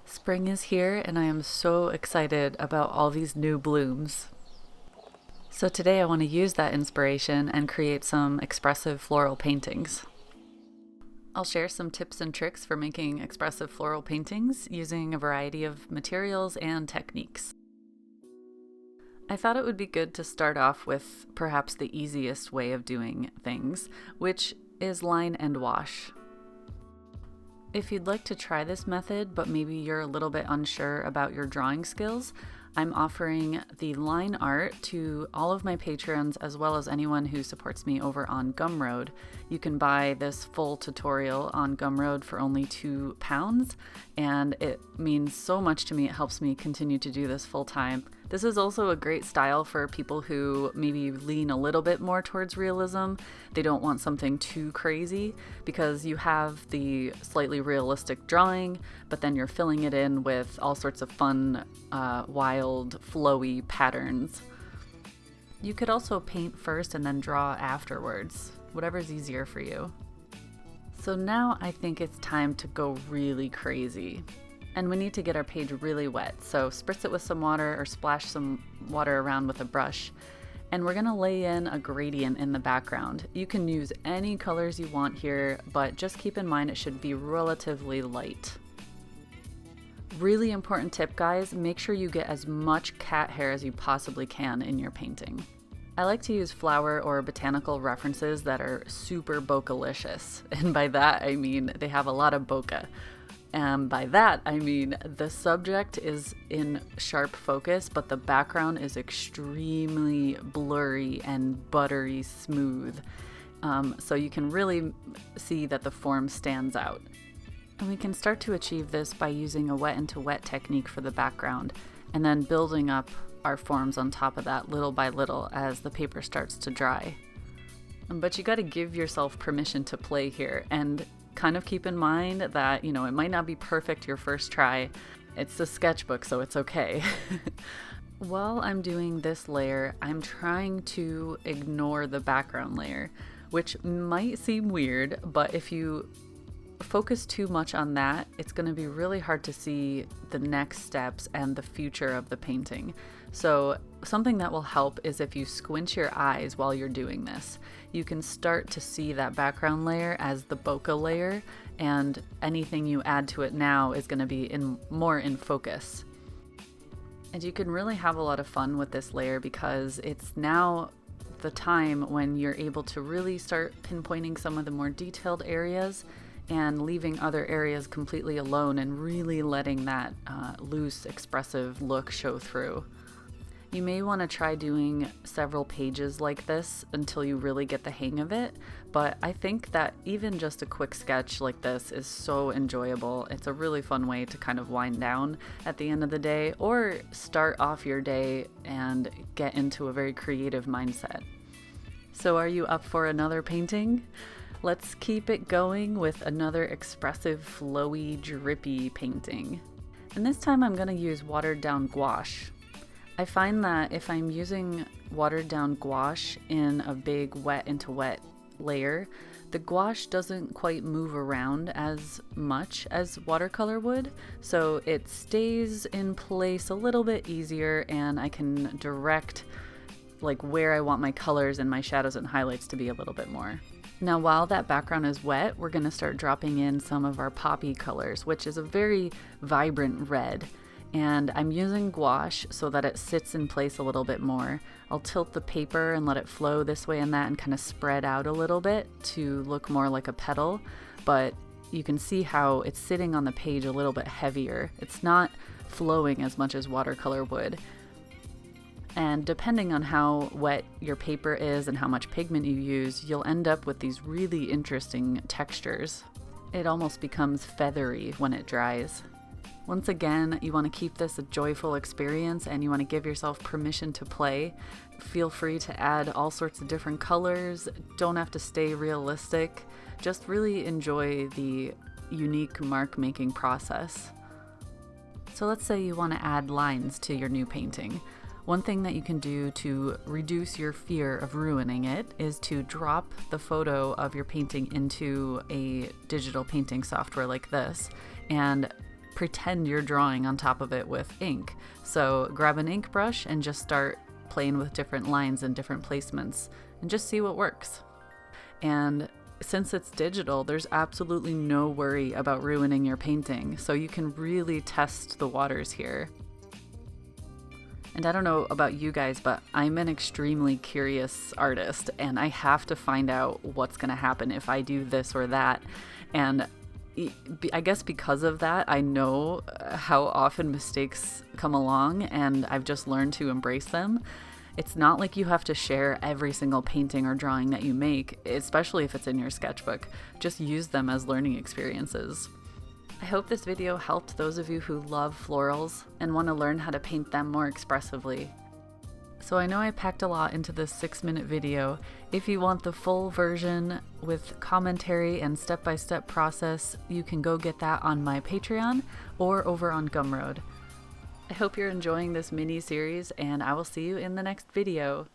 Spring is here and I am so excited about all these new blooms. So today I want to use that inspiration and create some expressive floral paintings. I'll share some tips and tricks for making expressive floral paintings using a variety of materials and techniques. I thought it would be good to start off with perhaps the easiest way of doing things, which is line and wash. If you'd like to try this method, but maybe you're a little bit unsure about your drawing skills, I'm offering the line art to all of my patrons as well as anyone who supports me over on Gumroad. You can buy this full tutorial on Gumroad for only £2, and it means so much to me. It helps me continue to do this full time. This is also a great style for people who maybe lean a little bit more towards realism. They don't want something too crazy because you have the slightly realistic drawing, but then you're filling it in with all sorts of fun, wild, flowy patterns. You could also paint first and then draw afterwards, whatever's easier for you. So now I think it's time to go really crazy. And we need to get our page really wet, so spritz it with some water or splash some water around with a brush. And we're gonna lay in a gradient in the background. You can use any colors you want here, but just keep in mind it should be relatively light. Really important tip, guys, make sure you get as much cat hair as you possibly can in your painting. I like to use flower or botanical references that are super bokeh-licious, and by that I mean they have a lot of bokeh. And by that, I mean the subject is in sharp focus, but the background is extremely blurry and buttery smooth. So you can really see that the form stands out. And we can start to achieve this by using a wet into wet technique for the background, and then building up our forms on top of that little by little as the paper starts to dry. But you got to give yourself permission to play here, and kind of keep in mind that, it might not be perfect your first try. It's a sketchbook, so it's okay. While I'm doing this layer, I'm trying to ignore the background layer, which might seem weird, but if you focus too much on that, it's going to be really hard to see the next steps and the future of the painting. So something that will help is if you squint your eyes while you're doing this. You can start to see that background layer as the bokeh layer, and anything you add to it now is going to be more in focus. And you can really have a lot of fun with this layer because it's now the time when you're able to really start pinpointing some of the more detailed areas and leaving other areas completely alone and really letting that loose, expressive look show through. You may want to try doing several pages like this until you really get the hang of it, but I think that even just a quick sketch like this is so enjoyable. It's a really fun way to kind of wind down at the end of the day or start off your day and get into a very creative mindset. So are you up for another painting? Let's keep it going with another expressive, flowy, drippy painting. And this time I'm going to use watered down gouache. I find that if I'm using watered down gouache in a big wet into wet layer, the gouache doesn't quite move around as much as watercolor would, so it stays in place a little bit easier, and I can direct where I want my colors and my shadows and highlights to be a little bit more. Now, while that background is wet, we're going to start dropping in some of our poppy colors, which is a very vibrant red. And I'm using gouache so that it sits in place a little bit more. I'll tilt the paper and let it flow this way and that and kind of spread out a little bit to look more like a petal, but you can see how it's sitting on the page a little bit heavier. It's not flowing as much as watercolor would. And depending on how wet your paper is and how much pigment you use, you'll end up with these really interesting textures. It almost becomes feathery when it dries. Once again, you want to keep this a joyful experience and you want to give yourself permission to play. Feel free to add all sorts of different colors. Don't have to stay realistic. Just really enjoy the unique mark making process. So let's say you want to add lines to your new painting. One thing that you can do to reduce your fear of ruining it is to drop the photo of your painting into a digital painting software like this and pretend you're drawing on top of it with ink. So grab an ink brush and just start playing with different lines and different placements and just see what works. And since it's digital, there's absolutely no worry about ruining your painting, so you can really test the waters here. And I don't know about you guys, but I'm an extremely curious artist, and I have to find out what's going to happen if I do this or that. And I guess because of that, I know how often mistakes come along, and I've just learned to embrace them. It's not like you have to share every single painting or drawing that you make, especially if it's in your sketchbook. Just use them as learning experiences. I hope this video helped those of you who love florals and want to learn how to paint them more expressively. So I know I packed a lot into this 6-minute video. If you want the full version with commentary and step-by-step process, you can go get that on my Patreon or over on Gumroad. I hope you're enjoying this mini series, and I will see you in the next video.